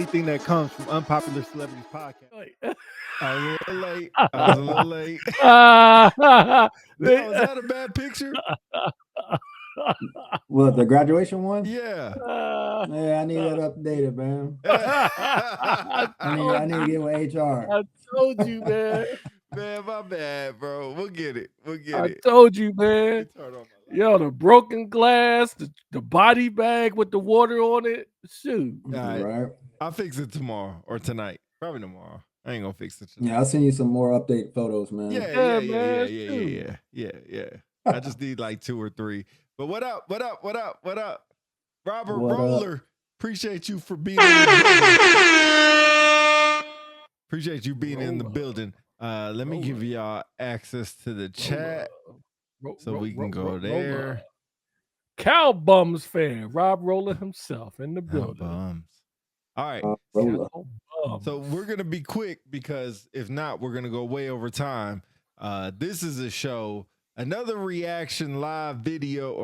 anything that comes from Unpopular Celebrities podcast. Wait. I was a little late. I was a little late. They- Was that a bad picture? What, the graduation one? Yeah. Yeah, I need that updated, man. I I need to get with HR. told you, man. Man, my bad, bro. We'll get it. We'll get I it. told you, man. Turn on my light. Yo, the broken glass, the body bag with the water on it. Shoot. Right. I'll fix it tomorrow or tonight. Probably tomorrow. I ain't gonna fix it tonight. Yeah, I'll send you some more update photos, man. Yeah. I just need like 2 or 3. But what up? Robert What Roller, up? appreciate you for being in the building. Appreciate you being in the building. Let me give y'all access to the chat so we can go there. Cow Bums fan, Rob Roller himself in the No building. bums. All right. Roller. Cow Bums. So we're going to be quick because if not, we're going to go way over time. This is a show, another reaction live video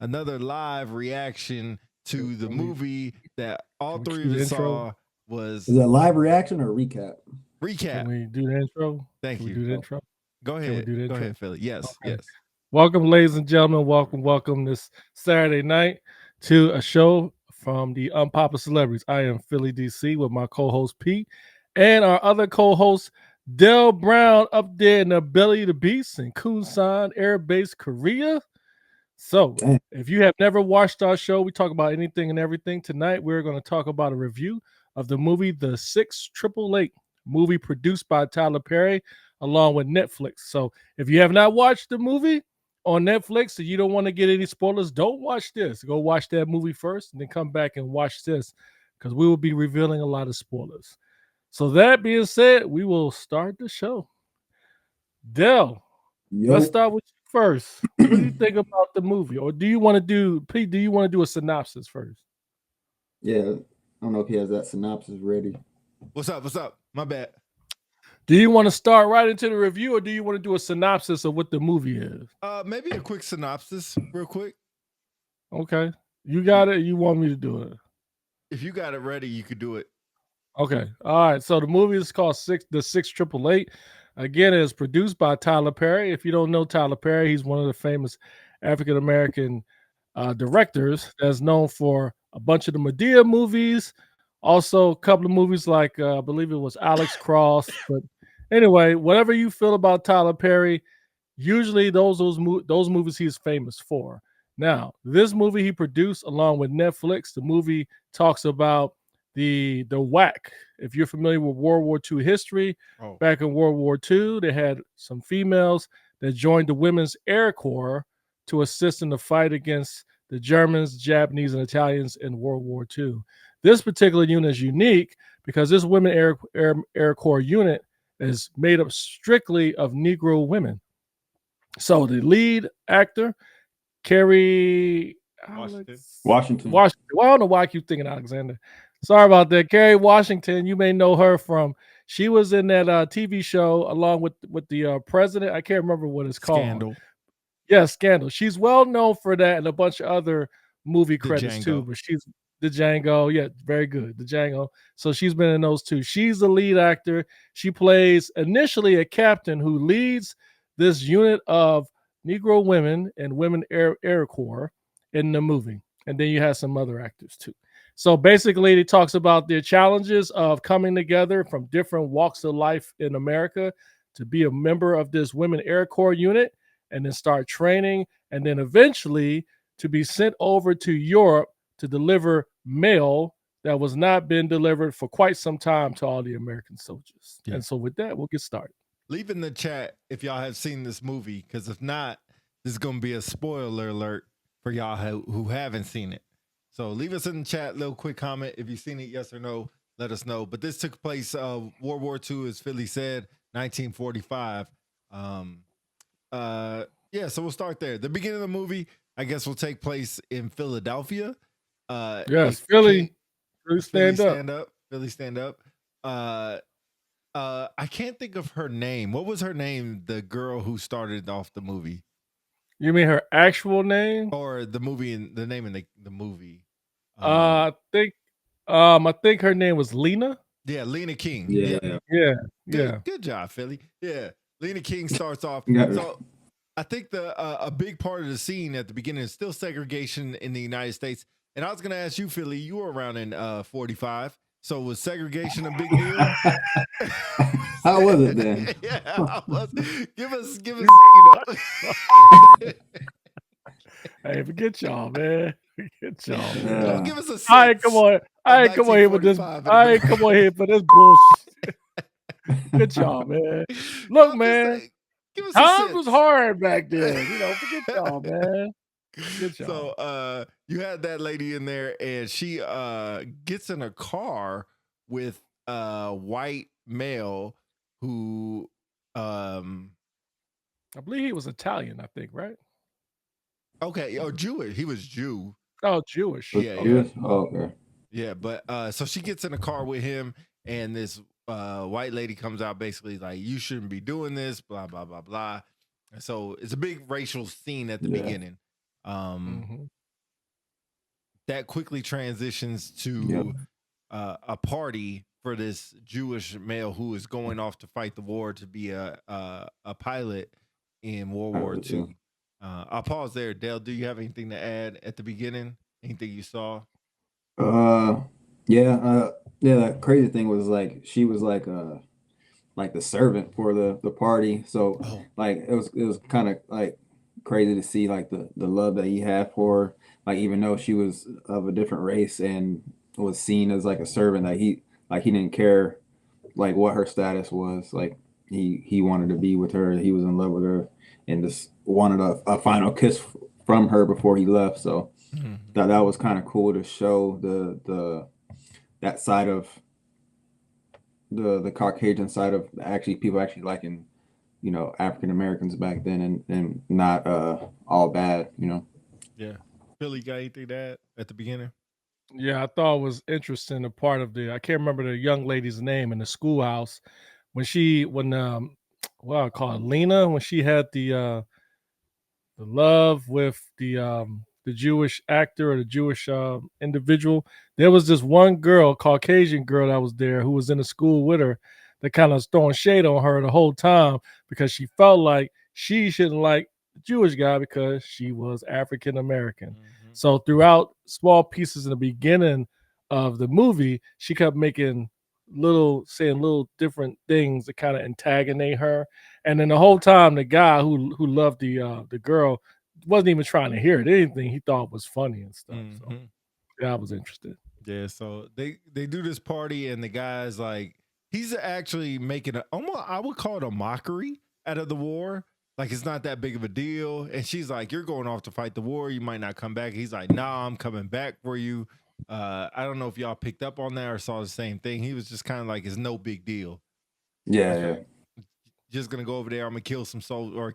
another live reaction to the movie that all can we three cue of the us intro? saw was Is it a live reaction or recap? Can recap. we do the intro? Thank Can you. we do the intro? Go we ahead. do the Go intro? ahead, Philly. Yes, Okay. yes. Welcome, ladies and gentlemen. Welcome this Saturday night to a show from the Unpopular Celebrities. I am Philly DC with my co-host Pete and our other co-host Del Brown up there in the belly of the beast in Kunsan Air Base, Korea. So, Dang. if you have never watched our show, we talk about anything and everything. Tonight, we're going to talk about a review of the movie The 688, movie produced by Tyler Perry along with Netflix. So, if you have not watched the movie on Netflix and you don't want to get any spoilers, don't watch this. Go watch that movie first and then come back and watch this because we will be revealing a lot of spoilers. So, that being said, we will start the show. Del, Yo. let's start with you first. What do you think about the movie? Or do you want to do, Pete, do you want to do a synopsis first? Yeah, I don't know if he has that synopsis ready. What's up? My bad. Do you want to start right into the review or do you want to do a synopsis of what the movie is? Maybe a quick synopsis, real quick. Okay. You got it. You want me to do it? If you got it ready, you could do it. Okay. All right. So the movie is called The 688. Again, it's produced by Tyler Perry. If you don't know Tyler Perry, he's one of the famous African-American directors that's known for a bunch of the Medea movies. Also, a couple of movies like, I believe it was Alex Cross. But anyway, whatever you feel about Tyler Perry, usually those movies he's famous for. Now, this movie he produced along with Netflix. The movie talks about the WAC. If you're familiar with World War II history, back in World War II, they had some females that joined the Women's Air Corps to assist in the fight against the Germans, Japanese, and Italians in World War II. This particular unit is unique because this Women Air Corps unit is made up strictly of Negro women. So the lead actor, Kerry Washington. Well, I don't know why I keep thinking Alexander. Sorry about that. Kerry Washington, you may know her from, she was in that TV show along with the president. I can't remember what it's called. Scandal. Yeah, Scandal. She's well known for that and a bunch of other movie The credits Django. too, but she's the Django. Yeah, very good. The Django. So she's been in those two. She's the lead actor. She plays initially a captain who leads this unit of Negro women and Women Air Corps in the movie. And then you have some other actors too. So basically, it talks about the challenges of coming together from different walks of life in America to be a member of this Women Air Corps unit and then start training and then eventually to be sent over to Europe to deliver mail that was not been delivered for quite some time to all the American soldiers. Yeah. And so with that, we'll get started. Leave in the chat if y'all have seen this movie, because if not, this is going to be a spoiler alert for y'all who haven't seen it. So leave us in the chat, little quick comment. If you've seen it, yes or no, let us know. But this took place, World War II, as Philly said, 1945. Yeah, so we'll start there. The beginning of the movie, I guess, will take place in Philadelphia. Yes, Philly stand up. Philly stand up. I can't think of her name. What was her name? The girl who started off the movie, You mean her actual name? or the movie and the name in the movie? I think I think her name was Lena. Yeah, Lena King. Yeah. Yeah. Good job, Philly. Yeah, Lena King starts off. So I think a big part of the scene at the beginning is still segregation in the United States. And I was going to ask you, Philly, you were around in 45. So was segregation a big deal? How was it then? Yeah, I was. Give us, Hey, forget y'all, man. Forget y'all, man. No, give us a sense. I ain't come on. I ain't come on here with this. I ain't come on here for this bullshit. Good job, man. Look, man. Give us Times was hard back then. Forget y'all, man. Good job. So you had that lady in there, and she gets in a car with a white male who I believe he was Italian, I think, right? okay, or Jewish. He was Jew. Oh, Jewish. Yeah. Oh, okay. Yeah, but so she gets in a car with him, and this white lady comes out basically like, you shouldn't be doing this, blah, blah, blah, blah. And so it's a big racial scene at the beginning. That quickly transitions to a party for this Jewish male who is going off to fight the war to be a pilot in World War II. I'll pause there. Dale, do you have anything to add at the beginning? Anything you saw? The crazy thing was like she was like the servant for the party. So like it was kind of like crazy to see like the love that he had for her. Like even though she was of a different race and was seen as like a servant, that he didn't care like what her status was. Like he wanted to be with her. He was in love with her and just wanted a final kiss from her before he left. So that was kind of cool to show that side of the Caucasian side of actually people actually liking African Americans back then and not all bad. Yeah. Billy, got anything to add at the beginning? Yeah, I thought it was interesting. A part of I can't remember the young lady's name in the schoolhouse when I call it Lena, when she had the love with the Jewish actor or the Jewish individual. There was this one girl, Caucasian girl, that was there who was in the school with her that kind of was throwing shade on her the whole time because she felt like she shouldn't like the Jewish guy because she was African American. So throughout small pieces in the beginning of the movie, she kept saying little different things that kind of antagonate her. And then the whole time, the guy who loved the girl wasn't even trying to hear it. Anything he thought was funny and stuff. So yeah, I was interested. Yeah, so they do this party, and the guy's like, he's actually making I would call it a mockery out of the war. Like it's not that big of a deal. And she's like, you're going off to fight the war. You might not come back. He's like, nah, I'm coming back for you. I don't know if y'all picked up on that or saw the same thing. He was just kind of like, it's no big deal. Yeah. Just gonna go over there. I'm gonna kill some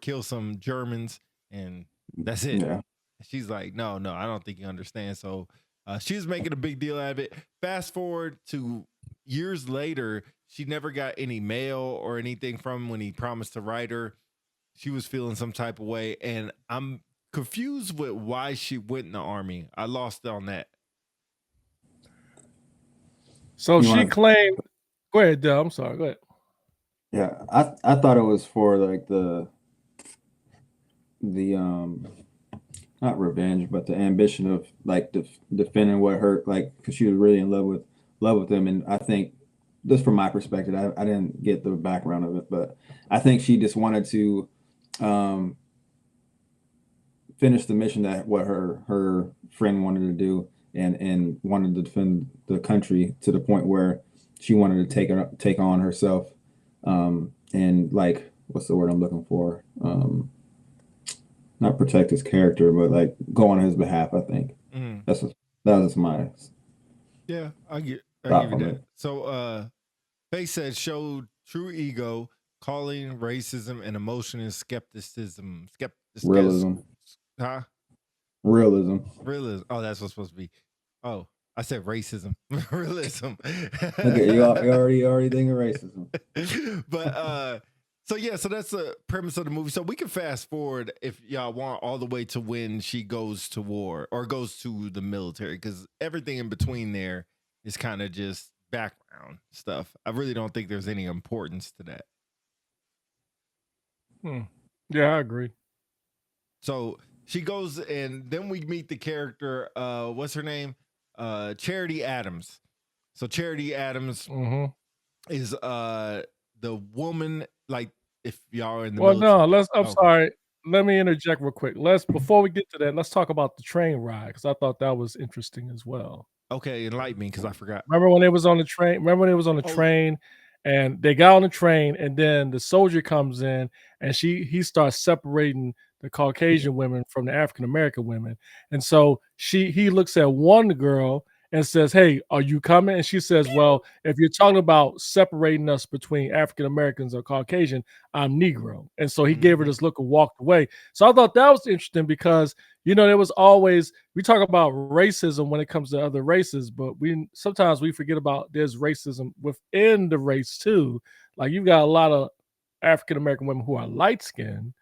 kill some Germans, and that's it. Yeah. She's like, no, I don't think you understand. So she's making a big deal out of it. Fast forward to years later, she never got any mail or anything from him when he promised to write her. She was feeling some type of way, and I'm confused with why she went in the army. I lost on that. So she claimed. Go ahead, Del. I'm sorry. Go ahead. Yeah, I thought it was for like the not revenge, but the ambition of like defending what hurt, like because she was really in love with him, and I think just from my perspective, I didn't get the background of it, but I think she just wanted to finish the mission that what her friend wanted to do, and wanted to defend the country to the point where she wanted to take on herself, and like what's the word I'm looking for? Not protect his character, but like go on his behalf. I think that was my I give you that. So Faye said showed true ego, calling racism and emotion and skepticism. Realism. Huh? Realism. Oh, that's what's supposed to be. Oh, I said racism. Realism. Okay, you already thinking racism. But so that's the premise of the movie. So we can fast forward if y'all want all the way to when she goes to war or goes to the military, because everything in between there is kind of just background stuff. I really don't think there's any importance to that. Yeah, I agree. So she goes, and then we meet the character. What's her name? Charity Adams. So Charity Adams is the woman. Like, if y'all are in the Well, military. no, I'm sorry. Let me interject real quick. Before we get to that, let's talk about the train ride because I thought that was interesting as well. Okay, enlighten me because I forgot. Remember when it was on the train? Train, and they got on the train, and then the soldier comes in, and he starts separating the Caucasian women from the African American women, and so he looks at one girl and says, "Hey, are you coming?" And she says, "Well, if you're talking about separating us between African Americans or Caucasian, I'm Negro." And so he gave her this look and walked away. So I thought that was interesting because there was always, we talk about racism when it comes to other races, but sometimes we forget about there's racism within the race too. Like you've got a lot of African American women who are light skinned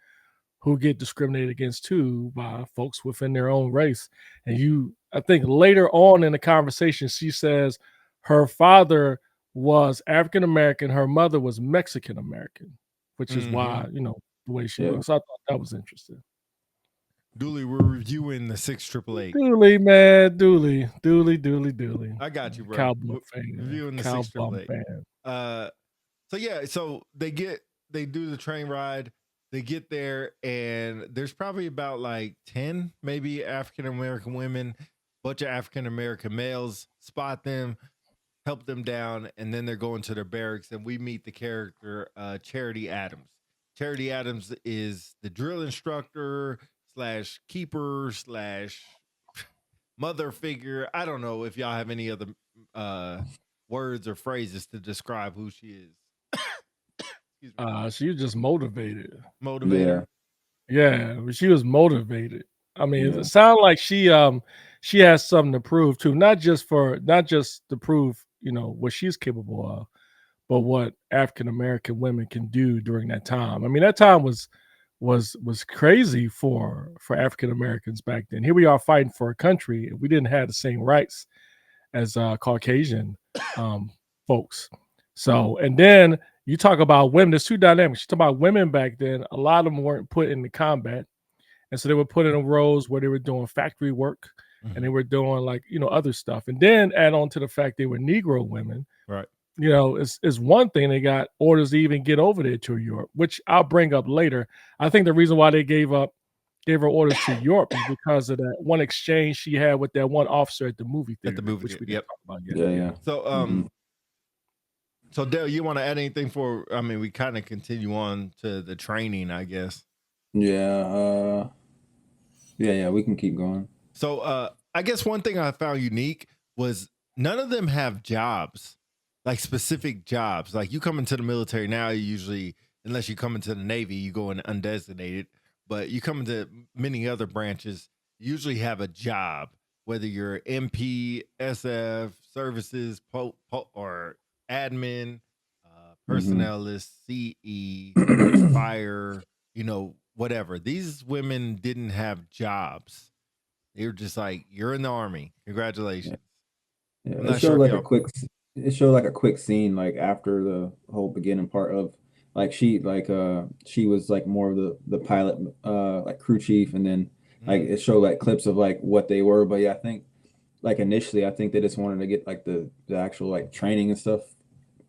who get discriminated against too by folks within their own race. And I think later on in the conversation, she says her father was African American, her mother was Mexican American, which is why, the way she looks. So I thought that was interesting. Dooley, we're reviewing the 688. Dooley, man, Dooley. I got you, bro. Cowboy fan. Reviewing the 688. So they do the train ride. They get there, and there's probably about like 10, maybe African American women, bunch of African American males spot them, help them down, and then they're going to their barracks, and we meet the character Charity Adams. Charity Adams is the drill instructor / keeper / mother figure. I don't know if y'all have any other words or phrases to describe who she is. She was just motivated. Yeah, she was motivated. I mean, it sounded like she has something to prove too, not just to prove what she's capable of, but what African American women can do during that time. I mean, that time was crazy for African Americans back then. Here we are fighting for a country, and we didn't have the same rights as Caucasian folks. So, and then you talk about women. There's two dynamics. You talk about women back then. A lot of them weren't put into combat, and so they were put in roles where they were doing factory work, and they were doing other stuff. And then add on to the fact they were Negro women. Right. Is one thing. They got orders to even get over there to Europe, which I'll bring up later. I think the reason why they gave her orders to Europe is because of that one exchange she had with that one officer at the movie theater. Which we didn't talk about yet. Yeah. So, so Dale, you want to add anything we kind of continue on to the training, I guess. Yeah. We can keep going. So, I guess one thing I found unique was none of them have jobs, like specific jobs. Like you come into the military now, you usually, unless you come into the Navy, you go in undesignated. But you come into many other branches, you usually have a job, whether you're MP, SF, services, or admin, personnelist, CE, fire, whatever. These women didn't have jobs. They were just like, you're in the Army. Congratulations. Yeah, it showed like a quick scene, like after the whole beginning part of like she was like more of the pilot, like crew chief, and then like it showed like clips of like what they were. But yeah, I think like initially, I think they just wanted to get like the actual like training and stuff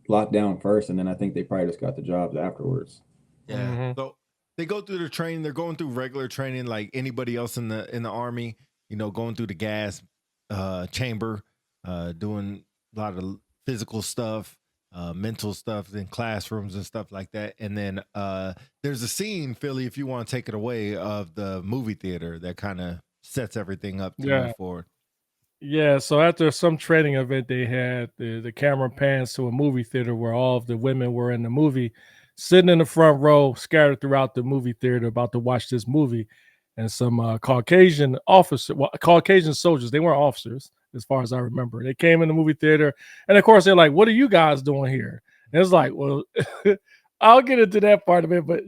locked down first, and then I think they probably just got the jobs afterwards. Yeah. So they go through the training. They're going through regular training like anybody else in the Army. Going through the gas chamber, doing a lot of physical stuff, mental stuff in classrooms and stuff like that. And then there's a scene, Philly, if you want to take it away, of the movie theater that kind of sets everything up to move forward. Yeah, so after some training event they had, the camera pans to a movie theater where all of the women were in the movie, sitting in the front row, scattered throughout the movie theater, about to watch this movie. And some Caucasian soldiers, they weren't officers, as far as I remember. They came in the movie theater, and of course they're like, "What are you guys doing here?" And it's like, well, I'll get into that part of it, but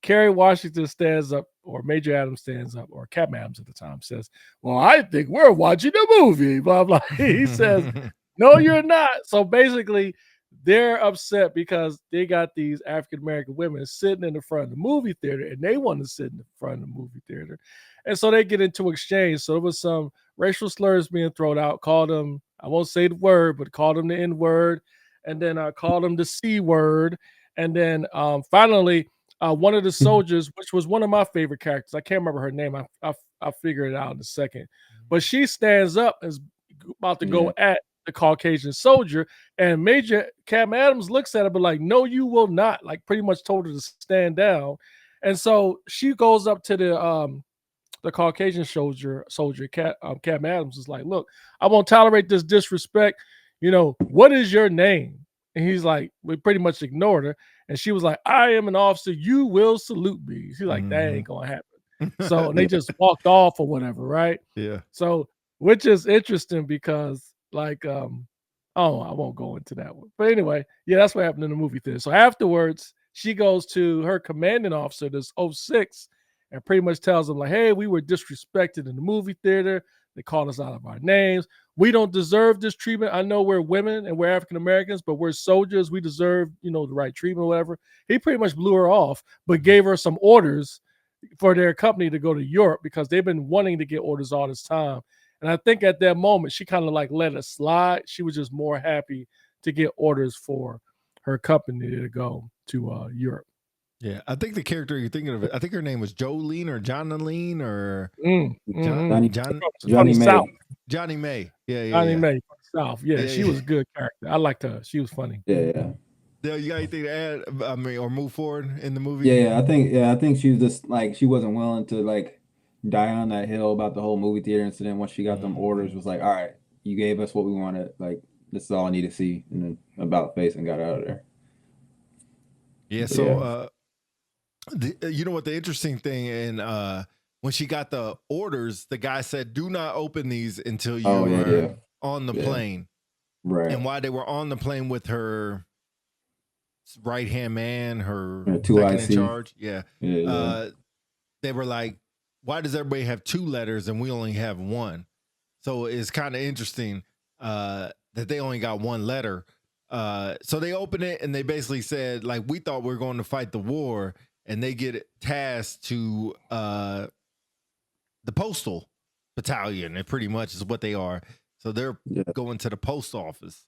Kerry Washington stands up, or Major Adams stands up, or Captain Adams at the time says, "Well, I think we're watching a movie." Blah blah. He says, No, you're not. So basically, they're upset because they got these African American women sitting in the front of the movie theater, and they want to sit in the front of the movie theater, and so they get into exchange. So there was some racial slurs being thrown out. Called them, I won't say the word, but called them the N word, and then I called them the C word, and then finally. One of the soldiers, which was one of my favorite characters, I can't remember her name. I'll figure it out in a second. But she stands up and is about to go at the Caucasian soldier, and Major Cam Adams looks at her, but like, no, you will not. Like, pretty much told her to stand down. And so she goes up to the Caucasian soldier, Cam Adams is like, look, I won't tolerate this disrespect. What is your name? And he's like, we pretty much ignored her. And she was like, I am an officer. You will salute me. She's like, that ain't going to happen. So they just walked off or whatever, right? Yeah. So, which is interesting because, like, I won't go into that one. But anyway, yeah, that's what happened in the movie theater. So afterwards, she goes to her commanding officer, this 06, and pretty much tells him, like, hey, we were disrespected in the movie theater. They called us out of our names. We don't deserve this treatment. I know we're women and we're African Americans, but we're soldiers. We deserve, the right treatment, whatever. He pretty much blew her off, but gave her some orders for their company to go to Europe because they've been wanting to get orders all this time. And I think at that moment, she kind of like let it slide. She was just more happy to get orders for her company to go to Europe. Yeah, I think the character you're thinking of, I think her name was Jolene or Jonaline or Johnny May. Johnny May. Yeah. Johnny May from the South. Yeah, she was a good character. I liked her. She was funny. Yeah. Dale, you got anything to add? I mean, or move forward in the movie? Yeah. I think she was just like she wasn't willing to like die on that hill about the whole movie theater incident. Once she got them orders, was like, all right, you gave us what we wanted. Like, this is all I need to see, and then about face and got out of there. Yeah. But so, you know what the interesting thing, and when she got the orders, the guy said, "Do not open these until you are on the plane." Right. And while they were on the plane with her right hand man, her second in charge, they were like, "Why does everybody have two letters and we only have one?" So it's kind of interesting that they only got one letter. So they open it and they basically said, like, we thought we were going to fight the war, and they get tasked to the postal battalion. It pretty much is what they are. So they're going to the post office.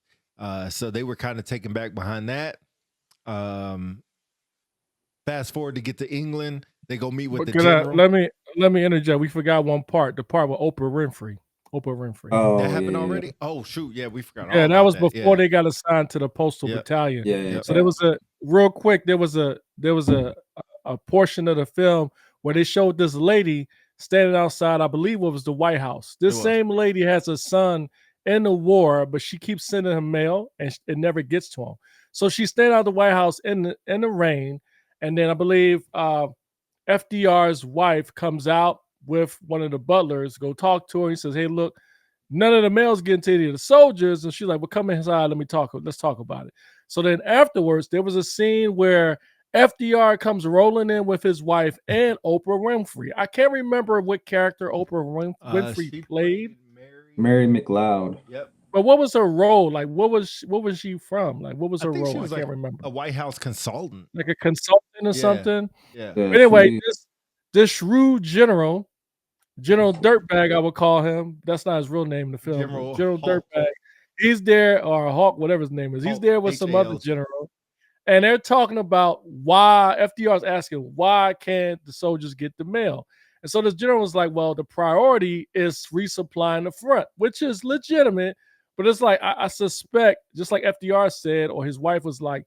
So they were kind of taken back behind that. Fast forward to get to England, they go meet with the general. Let me interject. We forgot one part. The part with Oprah Winfrey. Oh, that happened already. Oh shoot, yeah, we forgot. Yeah, that was before they got assigned to the postal battalion. So there was a real quick. There was a portion of the film where they showed this lady standing outside. I believe it was the White House. This same lady has a son in the war, but she keeps sending him mail and it never gets to him. So she's standing out the White House in the rain, and then I believe FDR's wife comes out with one of the butlers, go talk to her. He says, hey, look, none of the mail's getting to any of the soldiers. And she's like, well, come inside. Let's talk about it. So then afterwards, there was a scene where FDR comes rolling in with his wife and Oprah Winfrey. I can't remember what character Oprah Winfrey played. Mary McLeod. Yep. But what was her role? Like, what was she from? Like, what was her role? I can't remember. A White House consultant. Like a consultant or something? Yeah. But anyway, this shrewd General Dirtbag, I would call him. That's not his real name in the film. General Dirtbag. He's there, or Hawk, whatever his name is. He's there with some other general. And they're talking about why FDR's asking, why can't the soldiers get the mail? And so this general was like, well, the priority is resupplying the front, which is legitimate. But it's like, I suspect, just like FDR said, or his wife was like,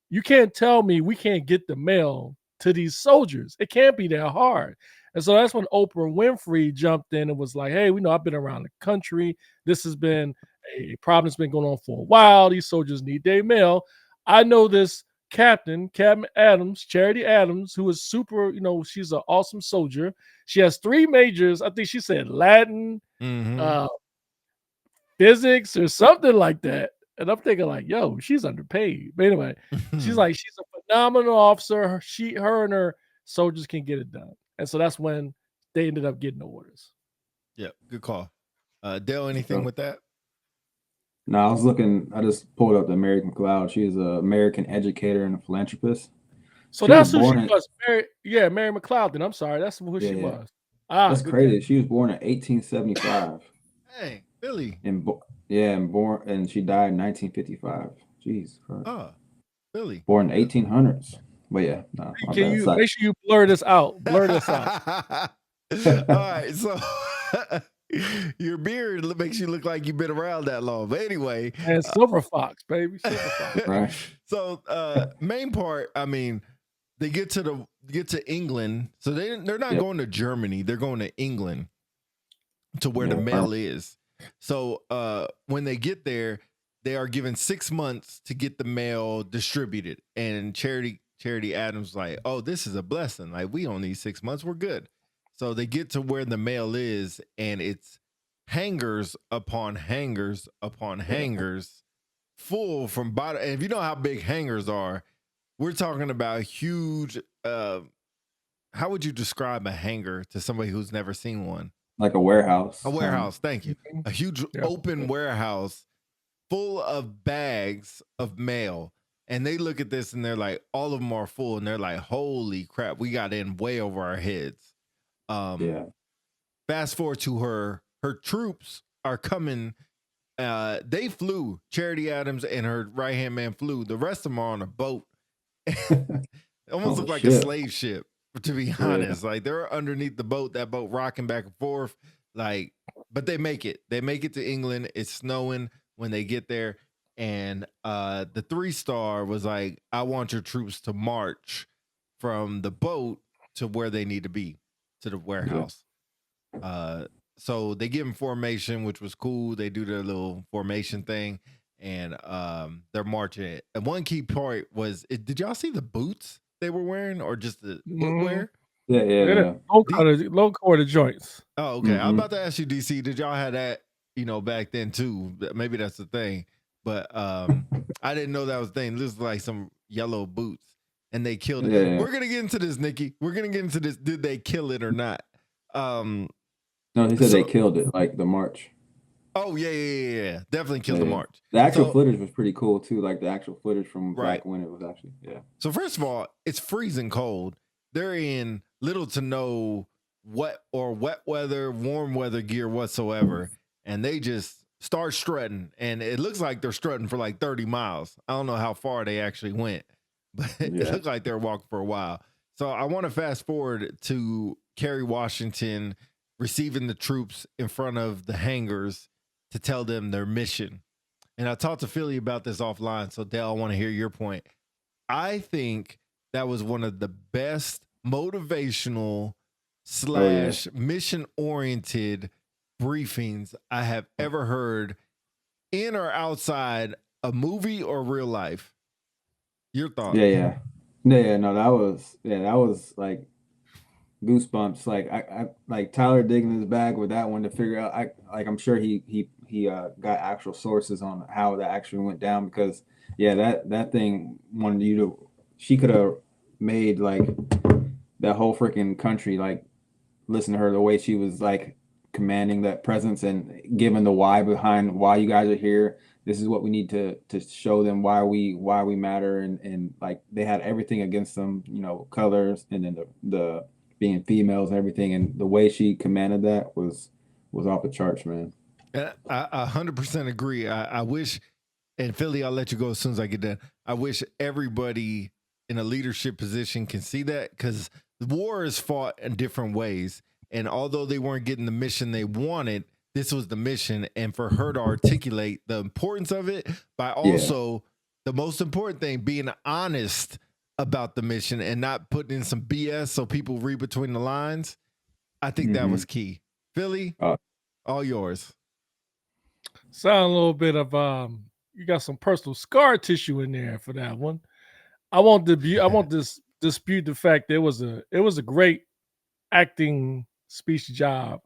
you can't tell me we can't get the mail to these soldiers. It can't be that hard. And so that's when Oprah Winfrey jumped in and was like, hey, we know I've been around the country. This has been a problem that's been going on for a while. These soldiers need their mail. I know this Captain Adams, Charity Adams, who is super, she's an awesome soldier. She has 3 majors. I think she said Latin, physics, or something like that. And I'm thinking like, yo, she's underpaid. But anyway, she's like, she's a phenomenal officer. Her and her soldiers can get it done. And so that's when they ended up getting the orders. Yeah, good call. Dale, anything with that? No, I was looking. I just pulled up the American Cloud. She's an American educator and a philanthropist. So She was that's who she born in was. Mary McLeod. I'm sorry, that's who yeah, she yeah. was. Ah, That's good game. crazy. She was born in 1875, Hey, Philly. and she died in 1955. Jeez Christ. Oh, Philly. Born in 1800s. But yeah, no, my Can bad. you Sorry. make sure you blur this out? Blur this out. All right, so your beard makes you look like you've been around that long. But anyway, And Silver Fox, baby. Silver Fox. Right. so main part, I mean, they get to England. So they're not Yep. going to Germany, they're going to England to where the Yeah. mail is. So when they get there, they are given 6 months to get the mail distributed. And Charity Adams was like, oh, this is a blessing. Like, we don't need 6 months, we're good. So they get to where the mail is, and it's hangers upon hangers upon hangers, full from bottom. And if you know how big hangers are, we're talking about huge. How would you describe a hanger to somebody who's never seen one? Like a warehouse. A warehouse, thank you. A huge open warehouse full of bags of mail. And they look at this and they're like, all of them are full, and they're like, holy crap, we got in way over our heads. Yeah. Fast forward to her troops are coming. They flew. Charity Adams and her right-hand man flew. The rest of them are on a boat. Almost look like a slave ship, to be honest. Like, they're underneath the boat, that boat rocking back and forth. Like, but they make it. They make it to England. It's snowing when they get there. And the 3-star was like, I want your troops to march from the boat to where they need to be, to the warehouse. So they give them formation, which was cool. They do their little formation thing, and they're marching. And one key part was, did y'all see the boots they were wearing, or just the footwear? Yeah. Low quarter joints. Oh, okay. I was about to ask you, DC, did y'all have that, back then too? Maybe that's the thing. But I didn't know that was a thing. This is like some yellow boots, and they killed it. Yeah. We're gonna get into this, Nikki. We're gonna get into this. Did they kill it or not? No, he said they killed it, like the march. Oh yeah. Definitely killed the march. The actual footage was pretty cool too, like the actual footage from back when it was actually, So first of all, it's freezing cold. They're in little to no wet weather, warm weather gear whatsoever, and they just start strutting, and it looks like they're strutting for like 30 miles. I don't know how far they actually went, but it looked like they're walking for a while. So I want to fast forward to Kerry Washington receiving the troops in front of the hangars to tell them their mission. And I talked to Philly about this offline, so Dale, I want to hear your point. I think that was one of the best motivational / mission-oriented briefings I have ever heard in or outside a movie or real life. Your thoughts? Yeah. No, that was like goosebumps. Like I like Tyler digging his bag with that one to figure out. I'm sure he got actual sources on how that actually went down, because that thing wanted you to. She could have made like that whole freaking country like listen to her, the way she was like commanding that presence and giving the why behind why you guys are here. This is what we need to show them why we matter, and like they had everything against them, colors, and then the being females and everything, and the way she commanded that was off the charts, man. I 100% agree. I wish, and Philly, I'll let you go as soon as I get done. I wish everybody in a leadership position can see that, because the war is fought in different ways. And although they weren't getting the mission they wanted, this was the mission. And for her to articulate the importance of it, by also the most important thing, being honest about the mission and not putting in some BS so people read between the lines, I think that was key. Philly, all yours. Sound a little bit of you got some personal scar tissue in there for that one. I won't dispute the fact that it was a great acting speech job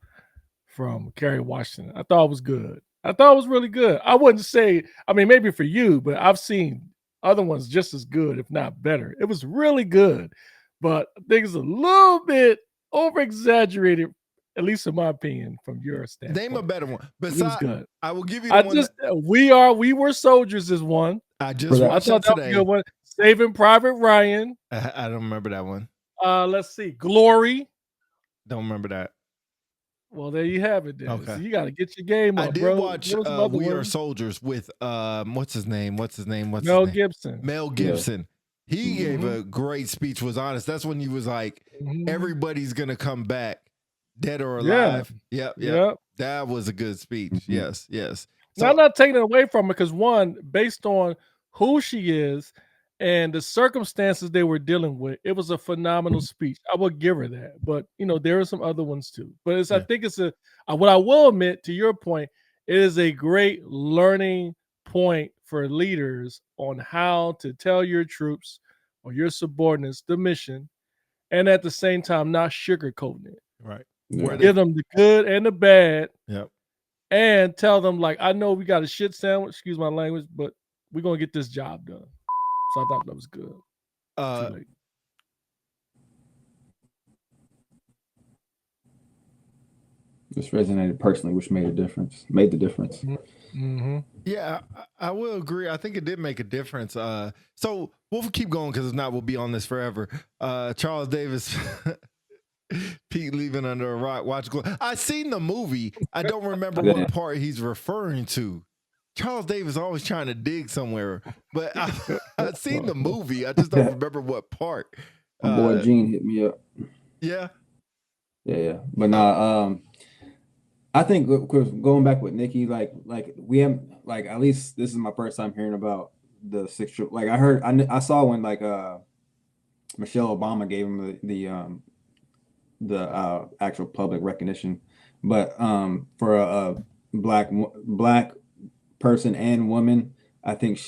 from Kerry Washington. I thought it was good. I thought it was really good. I wouldn't say, I mean, maybe for you, but I've seen other ones just as good, if not better. It was really good, but I think it's a little bit over exaggerated At least in my opinion, from your standpoint. Name a better one. It was Besides, good. I will give you the one. We Were Soldiers is one. I just watched that today. Was a good one. Saving Private Ryan. I don't remember that one. Let's see. Glory. Don't remember that. Well, there you have it. Then. Okay. So you got to get your game up, I did bro. watch We Are Soldiers with what's his name? Mel Gibson. Mel Gibson. Yeah. He gave a great speech. Was honest. That's when he was like, everybody's gonna come back, dead or alive. Yep. That was a good speech. Yes. So, now, I'm not taking it away from her because one, based on who she is and the circumstances they were dealing with, it was a phenomenal speech. I would give her that. But there are some other ones too. But I think it's what I will admit to your point, it is a great learning point for leaders on how to tell your troops or your subordinates the mission, and at the same time not sugarcoating it. Right. Give them the good and the bad. Yep. And tell them, like, I know we got a shit sandwich, excuse my language, but we're going to get this job done. So I thought that was good. This resonated personally, which made the difference. Yeah, I will agree. I think it did make a difference. So we'll keep going because if not, we'll be on this forever. Charles Davis... Pete leaving under a rock. Watch. I seen the movie. I don't remember what part he's referring to. Charles Davis always trying to dig somewhere, but I've seen the movie. I just don't remember what part. My boy Gene hit me up. Yeah. But I think going back with Nikki, like we have, like, at least this is my first time hearing about the 6 triple. Like I saw when Michelle Obama gave him the actual public recognition, but for a black person and woman, I think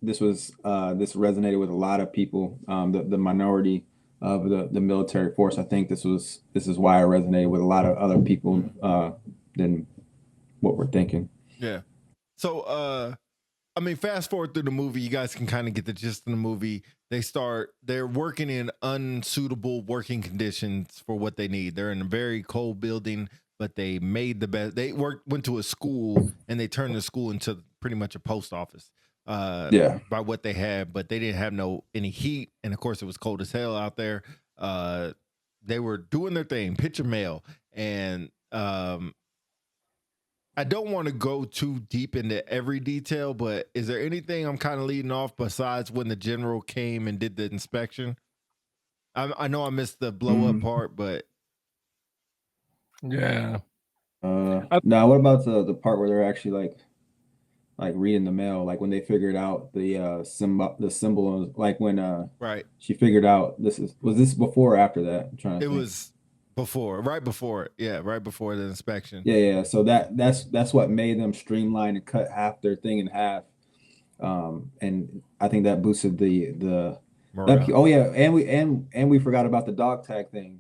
this resonated with a lot of people, the minority of the military force. I think this is why it resonated with a lot of other people than what we're thinking. Yeah. So I mean, fast forward through the movie, you guys can kind of get the gist of the movie. They're working in unsuitable working conditions for what they need. They're in a very cold building, but they made the best. They went to a school and they turned the school into pretty much a post office. By what they had, but they didn't have any heat, and of course it was cold as hell out there. They were doing their thing, picture mail, and I don't want to go too deep into every detail, but is there anything I'm kind of leading off besides when the general came and did the inspection? I know I missed the blow up part, but yeah. Now, what about the part where they're actually like reading the mail, like when they figured out the symbol, like when right, she figured out was this before or after that? I'm trying to think. Was right before the inspection. Yeah. So that's what made them streamline and cut half their thing in half, and I think that boosted the oh yeah, and we forgot about the dog tag thing.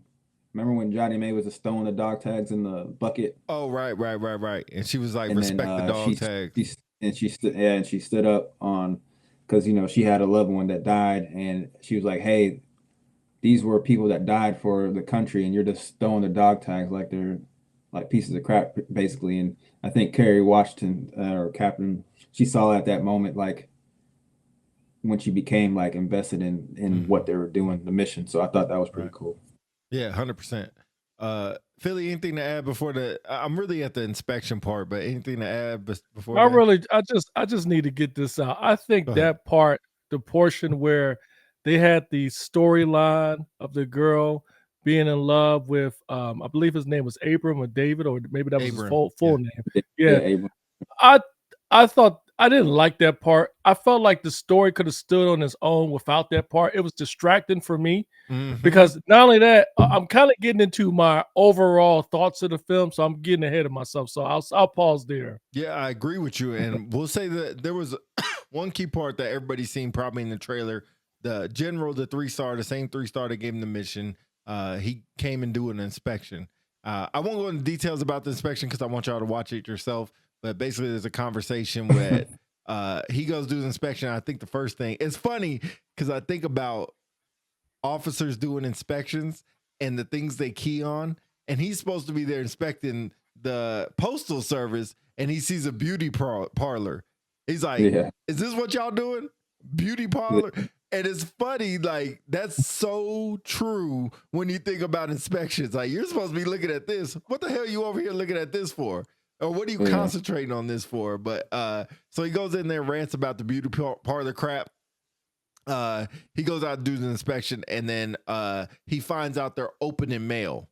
Remember when Johnny May was throwing the dog tags in the bucket? Oh right, and she was like, and respect then, the dog tags. She stood up on, because she had a loved one that died, and she was like, hey, these were people that died for the country, and you're just throwing the dog tags like they're like pieces of crap, basically. And I think Kerry Washington, or Captain, she saw at that moment, like when she became like invested in what they were doing, the mission. So I thought that was pretty cool. Yeah, 100%. Philly, anything to add before I'm really at the inspection part, but anything to add before? I just need to get this out. I think that part, the portion where they had the storyline of the girl being in love with, I believe his name was Abram or David, or maybe that was his full name. Yeah. I thought, I didn't like that part. I felt like the story could have stood on its own without that part. It was distracting for me because not only that, I'm kind of getting into my overall thoughts of the film, so I'm getting ahead of myself. So I'll pause there. Yeah, I agree with you, and we'll say that there was one key part that everybody's seen probably in the trailer. The general, the 3-star, the same 3-star that gave him the mission, he came and do an inspection. I won't go into details about the inspection because I want y'all to watch it yourself. But basically, there's a conversation where he goes do the inspection. I think the first thing, it's funny because I think about officers doing inspections and the things they key on. and he's supposed to be there inspecting the postal service, and he sees a beauty parlor. He's like, Yeah. "Is this what y'all doing? Beauty parlor?" And it's funny, like that's so true when you think about inspections. Like you're supposed to be looking at this. What the hell are you over here looking at this for? Or what are you concentrating on this for? But so he goes in there and rants about the beauty parlor crap. He goes out and does an inspection, and then he finds out they're opening mail.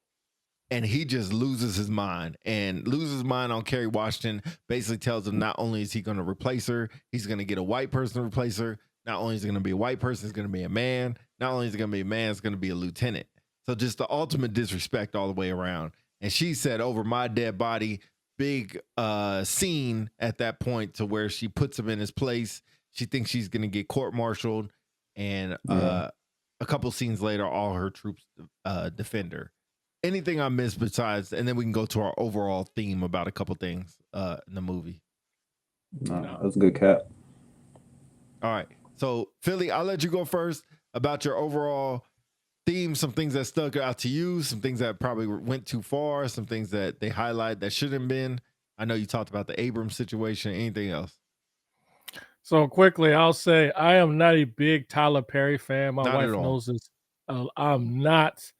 And he just loses his mind on Kerry Washington. Basically tells him not only is he going to replace her, he's going to get a white person to replace her. Not only is it going to be a white person, it's going to be a man. Not only is it going to be a man, it's going to be a lieutenant. So just the ultimate disrespect all the way around. And she said, "Over my dead body." Big scene at that point to where she puts him in his place. She thinks she's going to get court-martialed. And a couple scenes later, all her troops defend her. Anything I missed besides, and then we can go to our overall theme about a couple things in the movie. No, that's a good cap. All right. So, Philly, I'll let you go first about your overall theme, some things that stuck out to you, some things that probably went too far, some things that they highlight that shouldn't have been. I know you talked about the Abrams situation. Anything else? So quickly, I'll say I am not a big Tyler Perry fan. My Not wife at all. knows this. I'm not.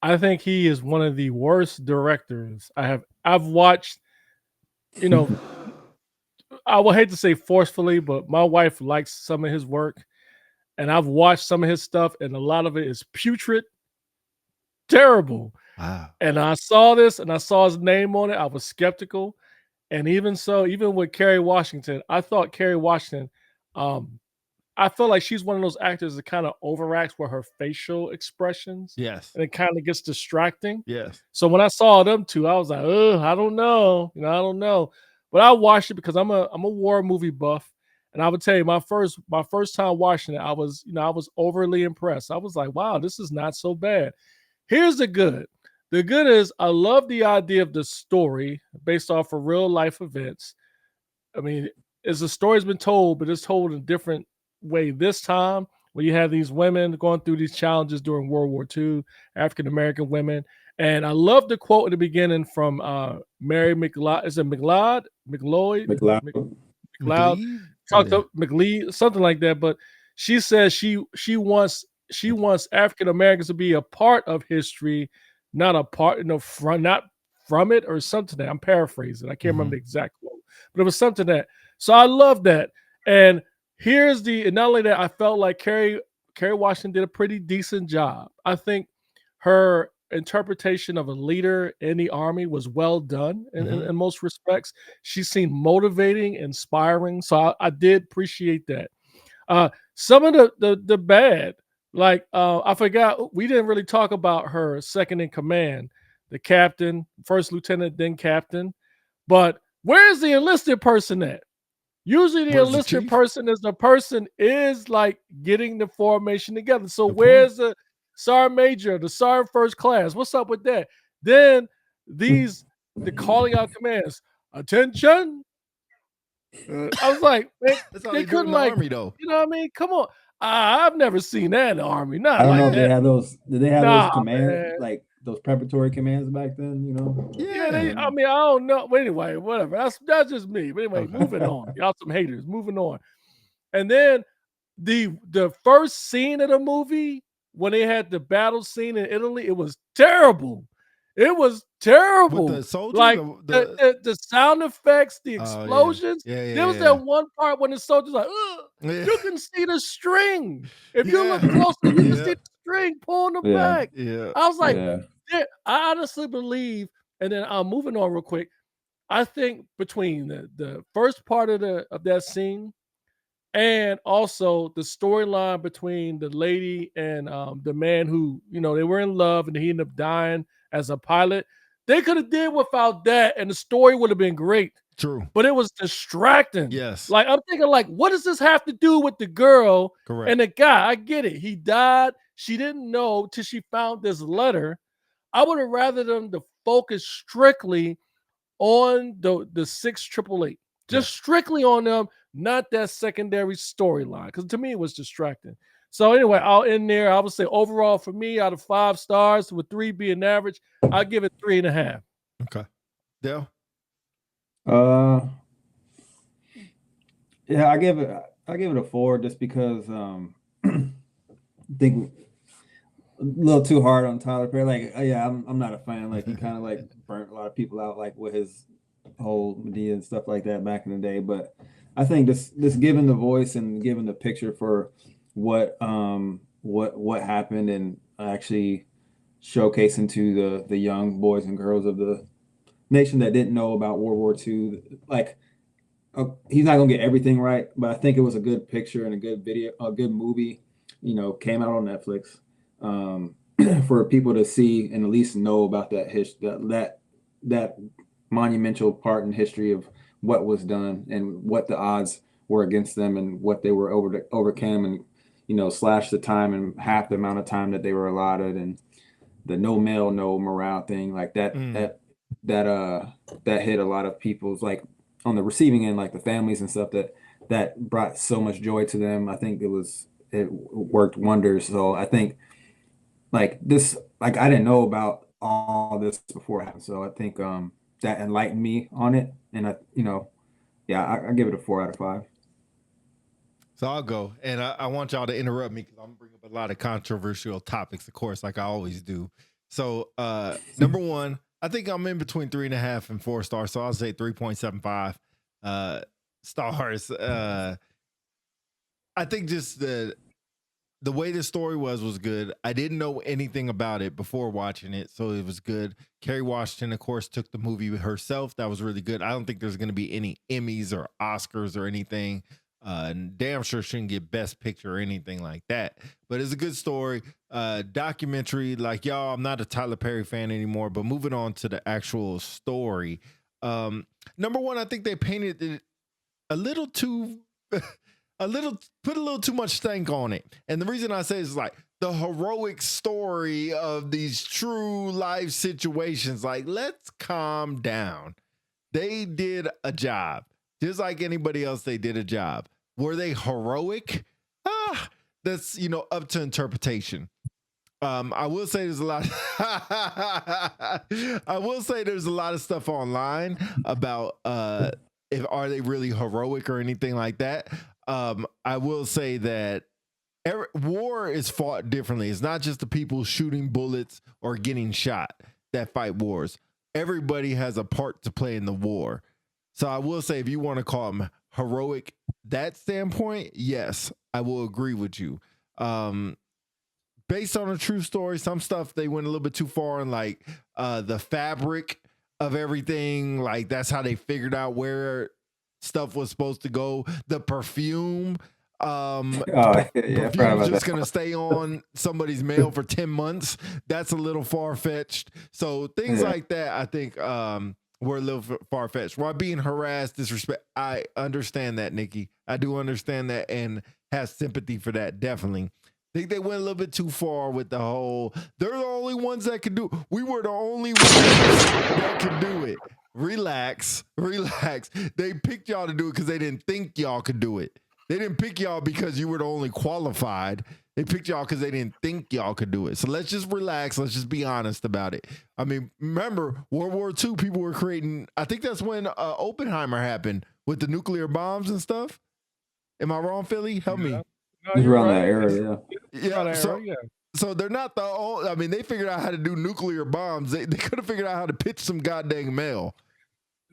I think he is one of the worst directors I've watched. You know, I would hate to say forcefully, but my wife likes some of his work, and I've watched some of his stuff, and a lot of it is putrid, terrible. Wow. And I saw this, and I saw his name on it. I was skeptical. And even so, even with Kerry Washington, I thought Kerry Washington, I feel like she's one of those actors that kind of overacts with her facial expressions. Yes. And it kind of gets distracting. Yes. So when I saw them two, I was like, oh, I don't know. I don't know. But I watched it because I'm a war movie buff. And I would tell you, my first time watching it, I was overly impressed. I was like, wow, this is not so bad. Here's the good. The good is I love the idea of the story based off of real life events. I mean, as the story's been told, but it's told in a different way this time, where you have these women going through these challenges during World War II, African American women. And I love the quote at the beginning from Mary McLeod. Is it McLeod? McLeod? McLeod. Talked up McLeod, something like that. But she says she wants African Americans to be a part of history, not a part, not from it, or something. I'm paraphrasing. I can't remember the exact quote, but it was something that. So I love that. And and not only that, I felt like Kerry Washington did a pretty decent job. I think her interpretation of a leader in the army was well done in most respects. She seemed motivating, inspiring. So I did appreciate that. Some of the bad, like I forgot, we didn't really talk about her second in command, the captain, first lieutenant, then captain. But where's the enlisted person at? Usually the enlisted person is the person is like getting the formation together. So where's the sergeant major, the sergeant first class? What's up with that? Then the calling out commands, attention. I was like, they couldn't, like, army, though. You know what I mean? Come on. I've never seen that in the army. Not I don't like know if that. they had those. Did they have those commands, man. like those preparatory commands back then? You know? Yeah. I don't know. But anyway, whatever. That's just me. But anyway, moving on. Y'all some haters. Moving on. And then the first scene of the movie, when they had the battle scene in Italy, it was terrible. It was terrible. With the soldiers, like the sound effects, the explosions. There was that one part when the soldiers like, you can see the string. If you look closer, you can see the string pulling them back. Yeah. I was like, I honestly believe, and then I'm moving on real quick. I think between the first part of that scene and also the storyline between the lady and the man who, they were in love and he ended up dying as a pilot, they could have did without that and the story would have been great. True. But it was distracting. Yes. Like, I'm thinking, like, what does this have to do with the girl Correct. and the guy? I get it. He died. She didn't know till she found this letter. I would have rather them to focus strictly on the 688. Just strictly on them, not that secondary storyline. Because to me, it was distracting. So anyway, I'll end there. I would say overall for me, out of 5 stars, with 3 being average, I'll give it 3.5. Okay. Dale? Yeah, I give it a 4 just because I think a little too hard on Tyler Perry. Like, yeah, I'm not a fan. Like, he kind of like burnt a lot of people out, like with his whole Medea and stuff like that back in the day. But I think this giving the voice and giving the picture for what happened, and actually showcasing to the young boys and girls of the nation that didn't know about World War II. Like, he's not gonna get everything right, but I think it was a good picture and a good video, a good movie. Came out on Netflix, for people to see and at least know about that monumental part in history of what was done and what the odds were against them and what they were overcame, and slash the time and half the amount of time that they were allotted, and the no mail, no morale thing like that. That hit a lot of people's, like, on the receiving end, like the families and stuff, that brought so much joy to them. I think it worked wonders. So I think, like, this, like, I didn't know about all this before it happened. So I think that enlightened me on it. And I give it a 4 out of 5. So I'll go, and I want y'all to interrupt me because I'm gonna bring up a lot of controversial topics, of course, like I always do. So number one, I think I'm in between 3.5 and 4 stars, so I'll say 3.75 stars. I think just the way the story was good. I didn't know anything about it before watching it, so it was good. Kerry Washington, of course, took the movie herself. That was really good. I don't think there's going to be any Emmys or Oscars or anything. And damn sure shouldn't get Best Picture or anything like that. But it's a good story. Documentary, like, y'all, I'm not a Tyler Perry fan anymore, but moving on to the actual story. Number one, I think they painted it a little too... put a little too much stank on it. And the reason I say is, like, the heroic story of these true life situations. Like, let's calm down. They did a job. Just like anybody else, they did a job. Were they heroic? That's, up to interpretation. I will say there's a lot. I will say there's a lot of stuff online about if are they really heroic or anything like that. I will say that war is fought differently. It's not just the people shooting bullets or getting shot that fight wars. Everybody has a part to play in the war. So I will say, if you want to call them heroic, that standpoint, yes, I will agree with you. Based on a true story, some stuff they went a little bit too far in, like the fabric of everything. Like, that's how they figured out where stuff was supposed to go. The perfume. Perfume's just gonna stay on somebody's mail for 10 months. That's a little far-fetched. So things like that, I think, were a little far-fetched. While being harassed, disrespect, I understand that, Nikki. I do understand that and have sympathy for that, definitely. I think they went a little bit too far with the whole, they're the only ones that can do it. We were the only ones that could do it. Relax. They picked y'all to do it because they didn't think y'all could do it. They didn't pick y'all because you were the only qualified. They picked y'all because they didn't think y'all could do it. So let's just relax. Let's just be honest about it. I mean, remember, World War II, people were creating, I think that's when Oppenheimer happened with the nuclear bombs and stuff. Am I wrong, Philly? Help me. No, it's around that era, yeah. So they're not the only, I mean, they figured out how to do nuclear bombs. They could have figured out how to pitch some goddamn mail.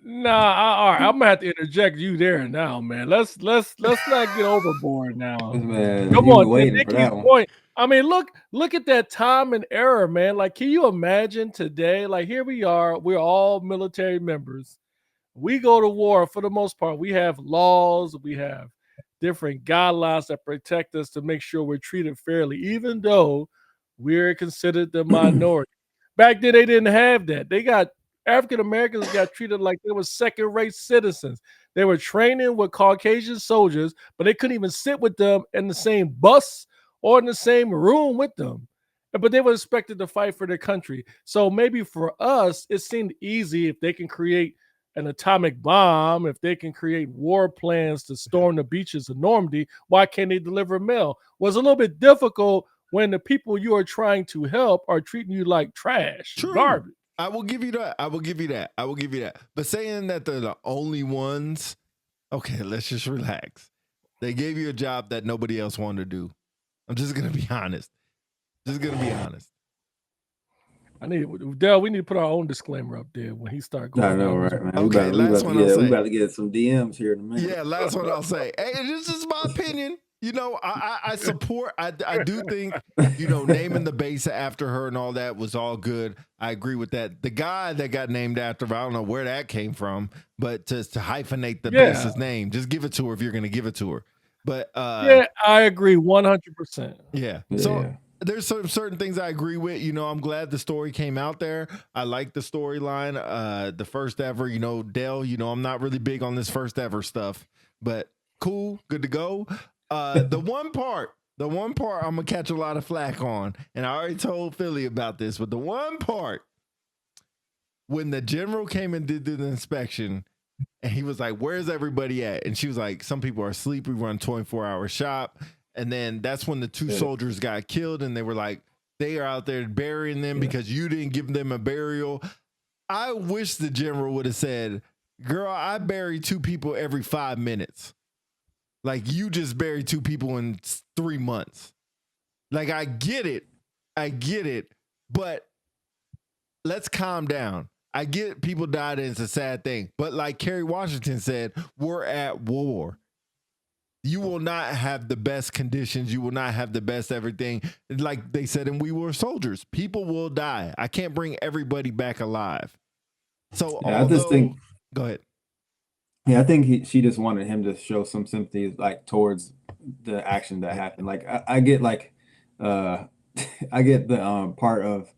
Nah, all right, I'm gonna have to interject you there now, man. Let's not get overboard now. Man, come on, waiting for that point. I mean, look at that time and era, man. Like, can you imagine today? Like, here we are, we're all military members. We go to war for the most part. We have laws, we have different guidelines that protect us to make sure we're treated fairly, even though we're considered the minority. Back then, they didn't have that. They got African Americans got treated like they were second-rate citizens. They were training with Caucasian soldiers, but they couldn't even sit with them in the same bus or in the same room with them. But they were expected to fight for their country. So maybe for us, it seemed easy if they can create an atomic bomb, if they can create war plans to storm the beaches of Normandy, why can't they deliver mail? Well, it's a little bit difficult when the people you are trying to help are treating you like trash, garbage. I will give you that. I will give you that. But saying that they're the only ones, okay, let's just relax. They gave you a job that nobody else wanted to do. I'm just gonna be honest. Dale, we need to put our own disclaimer up there when he starts going. I know, right, man. Okay, last one I'll say. We about to get some DMs here in a minute. Yeah, last one I'll say. Hey, this is my opinion. You know, I support. I do think, you know, naming the base after her and all that was all good. I agree with that. The guy that got named after her, I don't know where that came from, but to hyphenate the base's name, just give it to her if you're going to give it to her. But yeah, I agree 100%. Yeah. So there's certain things I agree with. You know, I'm glad the story came out there. I like the storyline. The first ever, you know, Dale, you know, I'm not really big on this first ever stuff, but cool, good to go. The one part I'm gonna catch a lot of flack on, and I already told Philly about this, but the one part when the general came and did the inspection and he was like, "Where's everybody at?" And she was like, "Some people are asleep. We run 24-hour shop." And then that's when the two soldiers got killed, and they were like, they are out there burying them because you didn't give them a burial. I wish the general would have said, "Girl, I bury 2 people every 5 minutes. Like, you just buried 2 people in 3 months." Like, I get it, but let's calm down. I get people died and it's a sad thing, but like Kerry Washington said, we're at war. You will not have the best conditions. You will not have the best everything. Like they said, and we were soldiers. People will die. I can't bring everybody back alive. So I just think. Go ahead. Yeah, I think she just wanted him to show some sympathy, like towards the action that happened. Like I get like, I get the part of,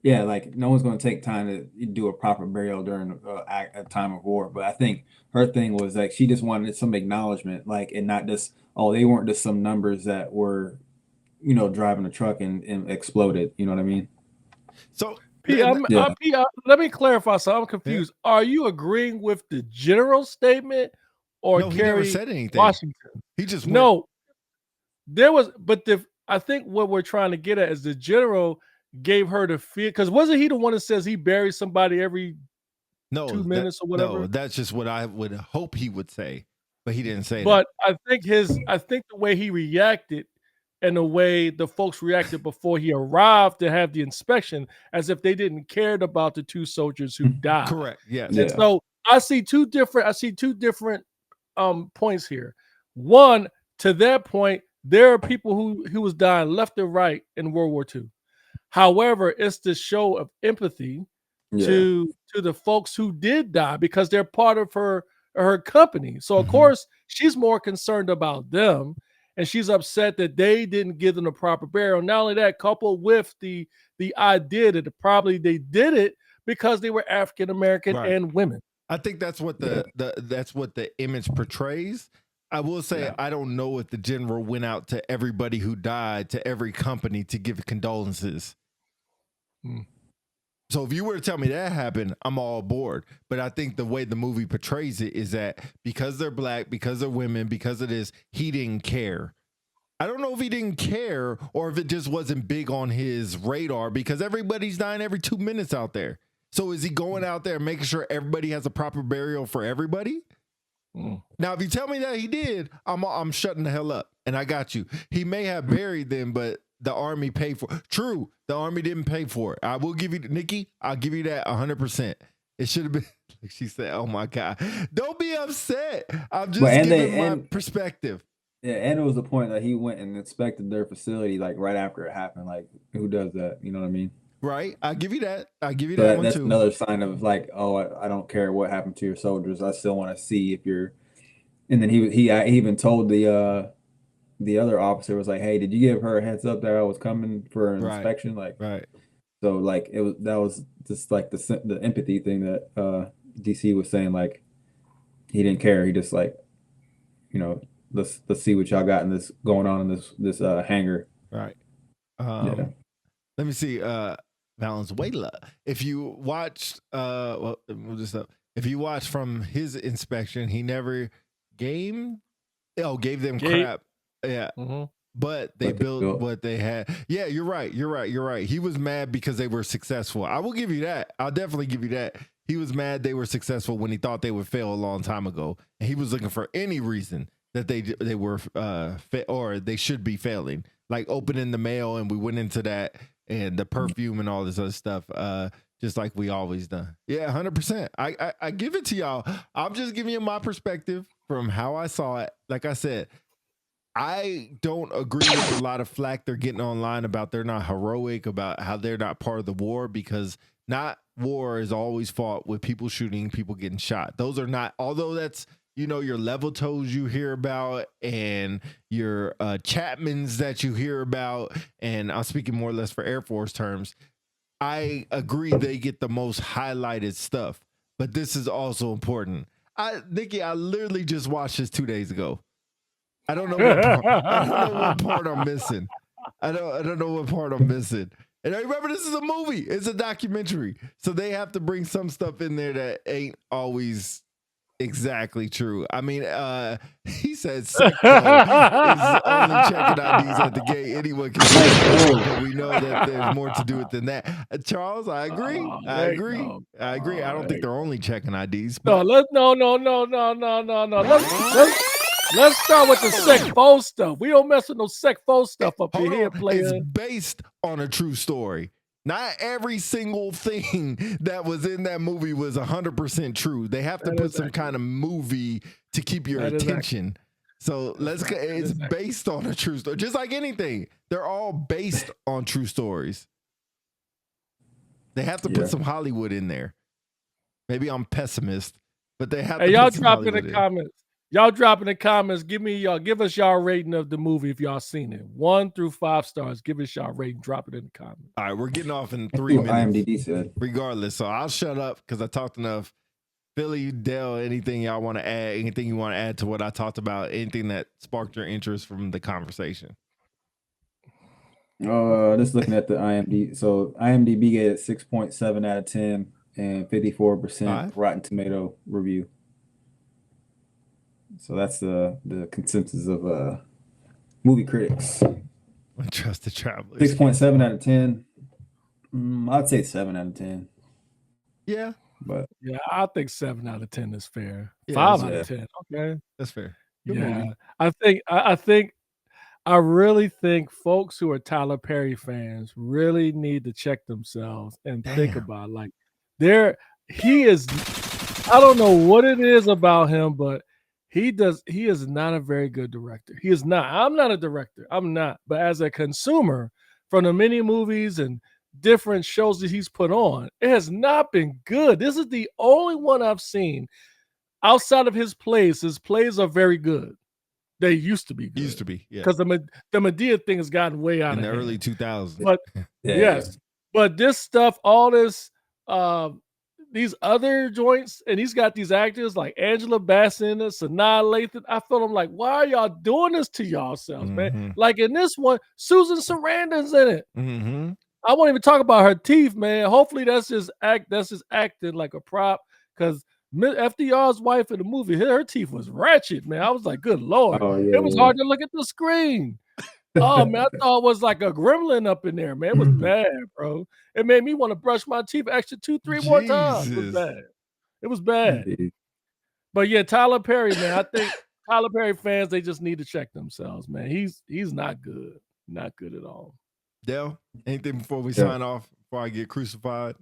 yeah, like no one's going to take time to do a proper burial during a time of war. But I think her thing was like she just wanted some acknowledgement, like, and not just, oh, they weren't just some numbers that were, you know, driving a truck and exploded. You know what I mean? So P, let me clarify. So I'm confused. Yeah. Are you agreeing with the general statement, or no? He never said anything. Washington? He just no. There was, but I think what we're trying to get at is the general gave her the fear, because wasn't he the one that says he buries somebody every 2 minutes or whatever? No, that's just what I would hope he would say, but he didn't say that. But I think the way he reacted and the way the folks reacted before he arrived to have the inspection, as if they didn't care about the 2 soldiers who died. Correct. Yes. And so I see two different points here. One, to that point, there are people who was dying left and right in World War II. However, it's the show of empathy to the folks who did die, because they're part of her company. So of course she's more concerned about them, and she's upset that they didn't give them the proper burial. Not only that, coupled with the idea that probably they did it because they were African American and women. I think that's what that's what the image portrays. I will say I don't know if the general went out to everybody who died, to every company, to give condolences. So if you were to tell me that happened, I'm all aboard. But I think the way the movie portrays it is that because they're black, because they're women, because of this, he didn't care. I don't know if he didn't care or if it just wasn't big on his radar, because everybody's dying every 2 minutes out there. So is he going out there and making sure everybody has a proper burial for everybody? Now, if you tell me that he did, I'm shutting the hell up, and I got you. He may have buried them, but the Army paid for it. True, the Army didn't pay for it. I will give you, Nikki, I'll give you that 100%. It should have been, like she said, oh my God. Don't be upset. I'm just giving my perspective. Yeah, and it was the point that he went and inspected their facility like right after it happened. Like, who does that? You know what I mean? Right. I'll give you that. I'll give you that one that's too. Another sign of like, oh, I don't care what happened to your soldiers. I still want to see if you're. And then he even told the other officer, was like, hey, did you give her a heads up that I was coming for an inspection? Like, so like that was just like the empathy thing that DC was saying. Like, he didn't care. He just like, you know, let's see what y'all got in this going on in this hangar. Right. Let me see. Valenzuela. If you watched, if if you watch from his inspection, he never gave them crap. Yeah. Mm-hmm. But they built what they had. Yeah, you're right. He was mad because they were successful. I will give you that. I'll definitely give you that. He was mad they were successful when he thought they would fail a long time ago. And he was looking for any reason that they were or they should be failing. Like opening the mail, and we went into that, and the perfume and all this other stuff. Just like we always done. Yeah, 100%. I give it to y'all. I'm just giving you my perspective from how I saw it. Like I said, I don't agree with a lot of flack they're getting online about they're not heroic, about how they're not part of the war, because not war is always fought with people shooting, people getting shot. Those are not, although that's, your level toes you hear about and your Chapmans that you hear about, and I'm speaking more or less for Air Force terms, I agree they get the most highlighted stuff, but this is also important. Nikki, I literally just watched this 2 days ago. I don't know what part I'm missing. I don't know what part I'm missing. And I remember this is a movie. It's a documentary. So they have to bring some stuff in there that ain't always exactly true. I mean, he said Secco is only checking IDs at the gate. Anyone can say but we know that there's more to do it than that. Charles, I agree. I agree. I don't think they're only checking IDs. But No. Let's start with the Sec 4 stuff. We don't mess with no Sec 4 stuff up here, player. It's based on a true story. Not every single thing that was in that movie was 100% true. They have to put some kind of movie to keep your attention. So it's based on a true story. Just like anything, they're all based on true stories. They have to put some Hollywood in there. Maybe I'm pessimist, but they have to y'all put some drop in Hollywood the comments. Y'all drop in the comments. Give us y'all rating of the movie if y'all seen it. 1 through 5 stars. Give us y'all rating. Drop it in the comments. All right, we're getting off in 3 minutes. IMDb said. Regardless, so I'll shut up because I talked enough. Philly, Dell, anything y'all want to add? Anything you want to add to what I talked about? Anything that sparked your interest from the conversation? Just looking at the IMDb. So IMDb gave it 6.7 out of 10 and 54% Rotten Tomato review. So that's the consensus of movie critics. Untrusted Travelers. 6.7 out of 10. I'd say 7 out of 10. Yeah. But yeah, I think 7 out of 10 is fair. Yeah, 5 out of 10. Okay. That's fair. Good movie. I really think folks who are Tyler Perry fans really need to check themselves and think about he is, I don't know what it is about him, but he is not a very good director. He is not. I'm not a director. I'm not. But as a consumer, from the many movies and different shows that he's put on, it has not been good. This is the only one I've seen outside of his plays. His plays are very good. They used to be good. Used to be, yeah. Because the Madea thing has gotten way out in of the hand. early 2000s. But yes, but this stuff, all this, these other joints, and he's got these actors like Angela Bassett, Sanaa Lathan. I feel I'm like, why are y'all doing this to yourselves, man? Like in this one, Susan Sarandon's in it. Mm-hmm. I won't even talk about her teeth, man. Hopefully that's just acting like a prop, because FDR's wife in the movie, her teeth was ratchet, man. I was like, good Lord. It was hard to look at the screen. Oh, man, I thought it was like a gremlin up in there, man. It was bad, bro. It made me want to brush my teeth extra 2-3 more times. It was bad. It was bad. But yeah, Tyler Perry, man, I think Tyler Perry fans, they just need to check themselves, man. He's not good. Not good at all. Dale, anything before we sign off, before I get crucified?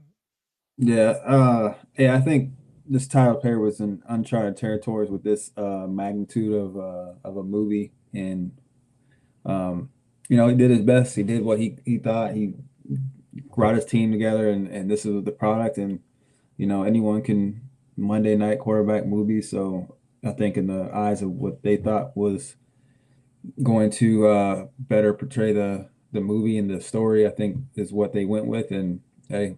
Yeah, I think this Tyler Perry was in uncharted territories with this magnitude of a movie, and he did his best. He did what he thought. He brought his team together, and this is the product. And anyone can Monday night quarterback movie. So I think in the eyes of what they thought was going to better portray the movie and the story, I think is what they went with. And hey,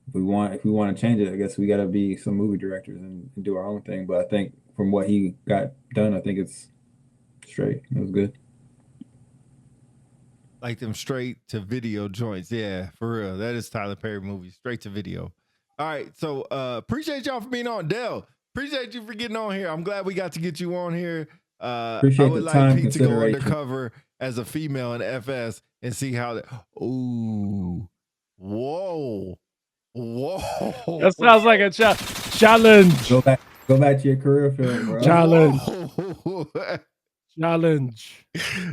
if we want to change it, I guess we got to be some movie directors and do our own thing. But I think from what he got done, I think it's straight. It was good. Like them straight to video joints. Yeah, for real. That is Tyler Perry movie, straight to video. All right. So appreciate y'all for being on. Dell, appreciate you for getting on here. I'm glad we got to get you on here. I Appreciate would the like time Pete to go consideration. undercover as a female in FS and see how that. Ooh. Whoa. That sounds like a challenge. Go back to your career field, bro. Challenge. Whoa. Challenge.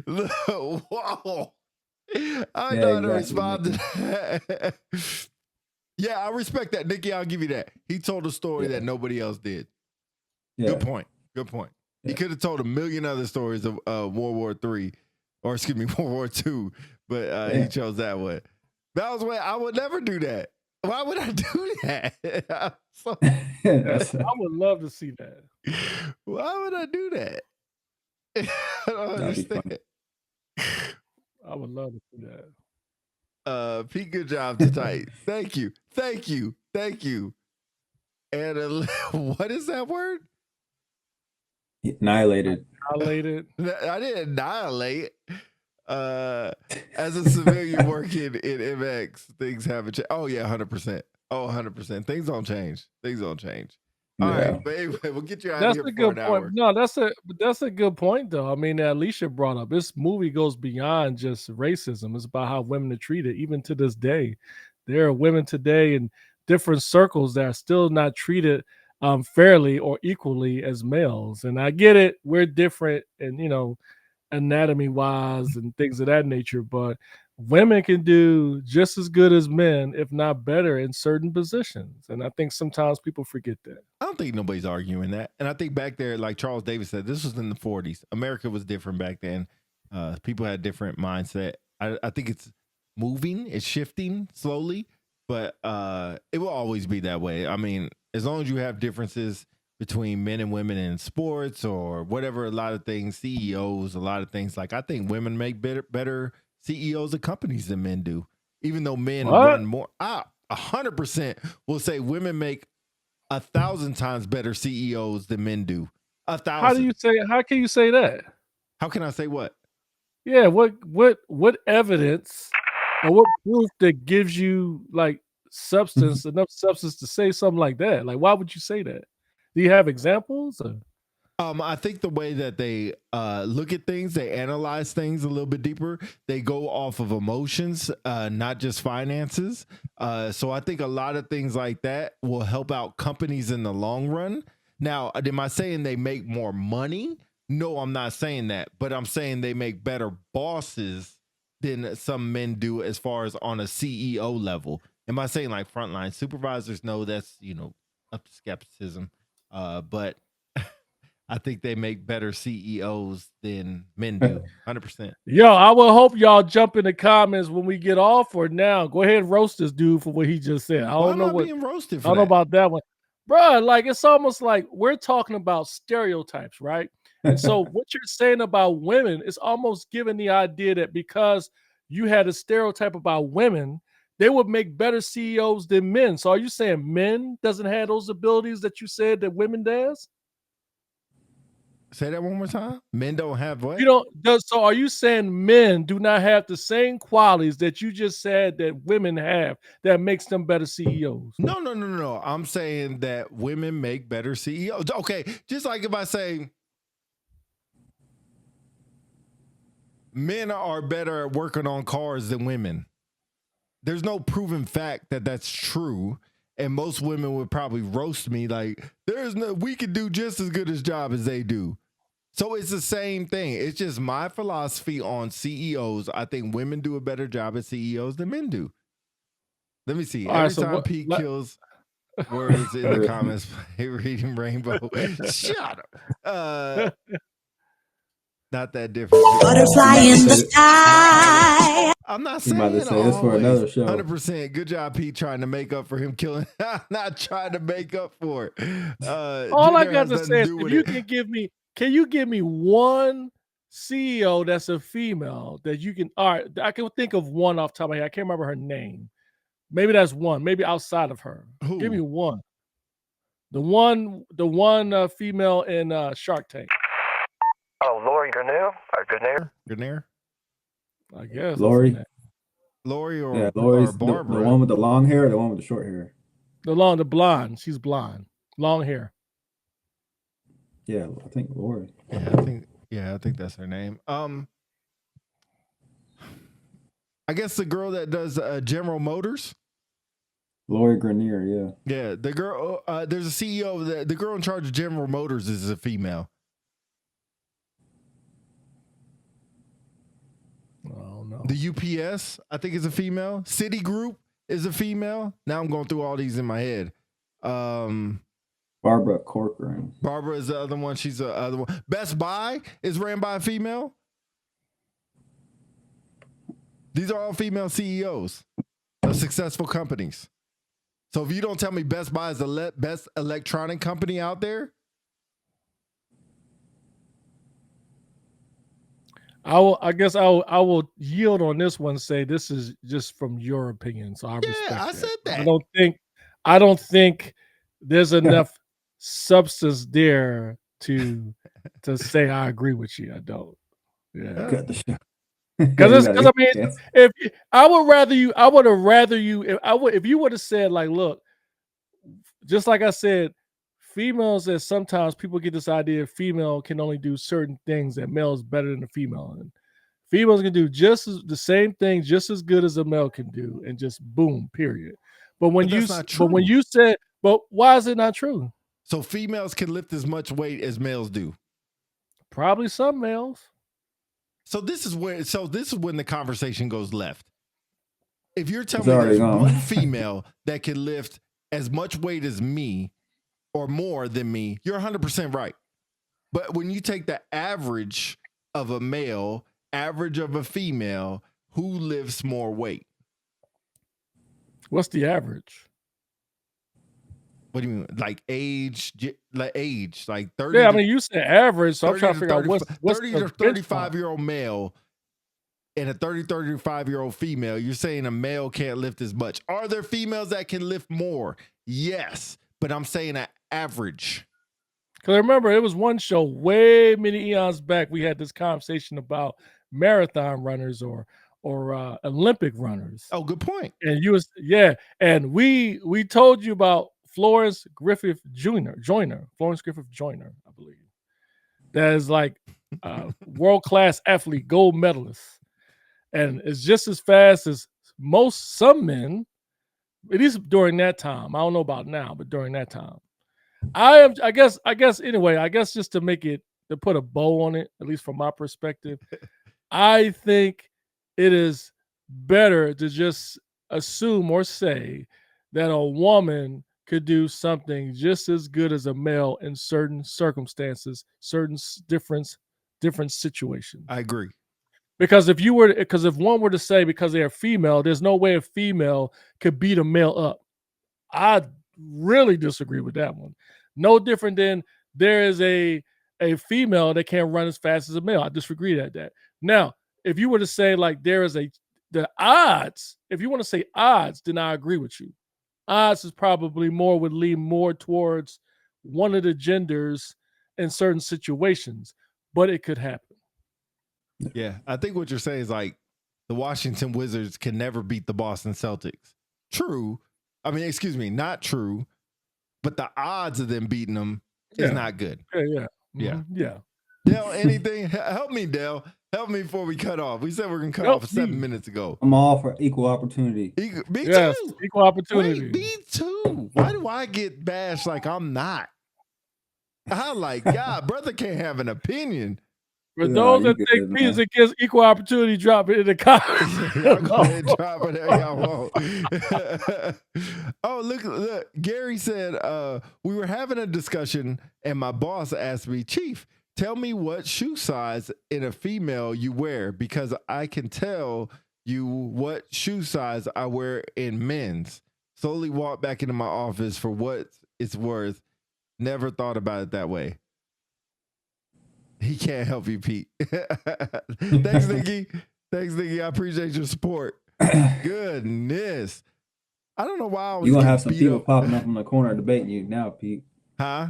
Whoa. I Yeah, know how to exactly, respond to Nikki. that. Yeah, I respect that, Nikki. I'll give you that. He told a story that nobody else did. Yeah. Good point. Good point. He could have told a million other stories of World War III, or excuse me, World War II, but he chose that one. That was why I would never do that. Why would I do that? I would love to see that. Why would I do that? I don't understand. I would love to see that. Pete, good job tonight. Thank you. And what is that word? Annihilated. I didn't annihilate. As a civilian working in MX, things haven't changed. Oh yeah, 100%. Oh, 100%. Things don't change. All right, but anyway, we'll get you out of here for an hour. No, that's a good point though. I mean, that Alicia brought up. This movie goes beyond just racism. It's about how women are treated, even to this day. There are women today in different circles that are still not treated fairly or equally as males. And I get it, we're different, and anatomy wise and things of that nature, but women can do just as good as men, if not better, in certain positions. And I think sometimes people forget that. I don't think nobody's arguing that. And I think back there, like Charles Davis said, this was in the 40s. America was different back then. People had different mindset. I think it's moving, it's shifting slowly, but it will always be that way. I mean, as long as you have differences between men and women in sports or whatever, a lot of things, CEOs, a lot of things, like I think women make better CEOs of companies than men do, even though men run more. 100% will say women make 1,000 times better CEOs than men do. 1,000. How can you say that? How can I say what? Yeah, what evidence or what proof that gives you like enough substance to say something like that? Like, why would you say that? Do you have examples? I think the way that they look at things, they analyze things a little bit deeper. They go off of emotions, not just finances. So I think a lot of things like that will help out companies in the long run. Now, am I saying they make more money? No, I'm not saying that, but I'm saying they make better bosses than some men do as far as on a CEO level. Am I saying like frontline supervisors? No, that's, up to skepticism. But I think they make better CEOs than men do. 100%. Yo, I will hope y'all jump in the comments when we get off or now. Go ahead and roast this dude for what he just said. I don't know being roasted for I don't know about that one. Bruh, like it's almost like we're talking about stereotypes, right? And so what you're saying about women is almost giving the idea that because you had a stereotype about women, they would make better CEOs than men. So are you saying men doesn't have those abilities that you said that women does? Say that one more time. Men don't have what? So are you saying men do not have the same qualities that you just said that women have that makes them better CEOs? No. I'm saying that women make better CEOs. Okay, just like if I say men are better at working on cars than women. There's no proven fact that that's true. And most women would probably roast me like, we could do just as good a job as they do. So it's the same thing. It's just my philosophy on CEOs. I think women do a better job as CEOs than men do. Let me see. Every time Pete kills words in the comments, reading Rainbow. Shut up. Not that different. Butterfly in the sky. I'm not saying about to say this for another show. 100%. Good job, Pete, trying to make up for him killing. I'm not trying to make up for it. All I got to say is, can you give me one CEO that's a female that you can? All right, I can think of one off the top of my head. I can't remember her name. Maybe that's one. Maybe outside of her. Who? Give me one. The one female in Shark Tank. Oh, Lori Greiner? I guess. Lori or Lori's Barbara. the one with the long hair or the one with the short hair? The blonde. She's blonde. Long hair. Yeah, I think Lori. Yeah, I think that's her name. I guess the girl that does General Motors. Lori Grenier, yeah. Yeah, the girl. There's a CEO of the girl in charge of General Motors is a female. Oh no. The UPS, I think, is a female. Citigroup is a female. Now I'm going through all these in my head. Barbara Corcoran. Barbara is the other one. She's the other one. Best Buy is ran by a female. These are all female CEOs of successful companies. So if you don't tell me Best Buy is the best electronic company out there, I guess I will yield on this one. And say this is just from your opinion, so I respect I that. said that. I don't think there's enough substance there to say I agree with you. I don't. Yeah. Cut the show. Because I mean, if I would have rather you if you would have said like, look, just like I said, females that sometimes people get this idea female can only do certain things that male is better than a female, and females can do the same thing just as good as a male can do, and just boom, period. But when you said, why is it not true? So females can lift as much weight as males do. Probably some males. So this is when the conversation goes left. If you're telling me there's one female that can lift as much weight as me or more than me, you're 100% right. But when you take the average of a male, average of a female, who lifts more weight? What's the average? What do you mean? Like age, like 30? Yeah, I mean, you said average, so I'm trying to figure out what's 30 to 35-year-old male and a 35-year-old female. You're saying a male can't lift as much. Are there females that can lift more? Yes, but I'm saying an average. Because I remember it was one show way many eons back. We had this conversation about marathon runners or Olympic runners. Oh, good point. And and we told you about Florence Griffith Joyner, I believe. That is like a world-class athlete, gold medalist. And it's just as fast as some men, at least during that time. I don't know about now, but during that time. I guess just to put a bow on it, at least from my perspective, I think it is better to just assume or say that a woman could do something just as good as a male in certain circumstances, certain different situations. I agree. Because if one were to say because they are female, there's no way a female could beat a male up. I really disagree with that one. No different than there is a female that can't run as fast as a male. I disagree at that. Now, if you were to say like there is the odds, if you want to say odds, then I agree with you. Odds is probably would lean more towards one of the genders in certain situations, but it could happen. Yeah, I think what you're saying is like the Washington Wizards can never beat the Boston Celtics. True. I mean, excuse me, not true, but the odds of them beating them is not good. Yeah. Mm-hmm. Yeah. Dale, anything? Help me, Dale. Help me before we cut off. We said we're going to cut off 7 minutes ago. I'm all for equal opportunity. Me too. Equal opportunity. Wait, me too. Why do I get bashed like I'm not? I'm like, God, brother can't have an opinion. For those that think Peter's against equal opportunity, drop it in the comments. Y'all go ahead and drop it there. Y'all won't. Oh, look. Gary said, we were having a discussion and my boss asked me, Chief, tell me what shoe size in a female you wear because I can tell you what shoe size I wear in men's. Slowly walked back into my office for what it's worth. Never thought about it that way. He can't help you, Pete. Thanks, Nikki. I appreciate your support. Goodness. I don't know why I was You're going to have some people popping up in the corner debating you now, Pete. Huh?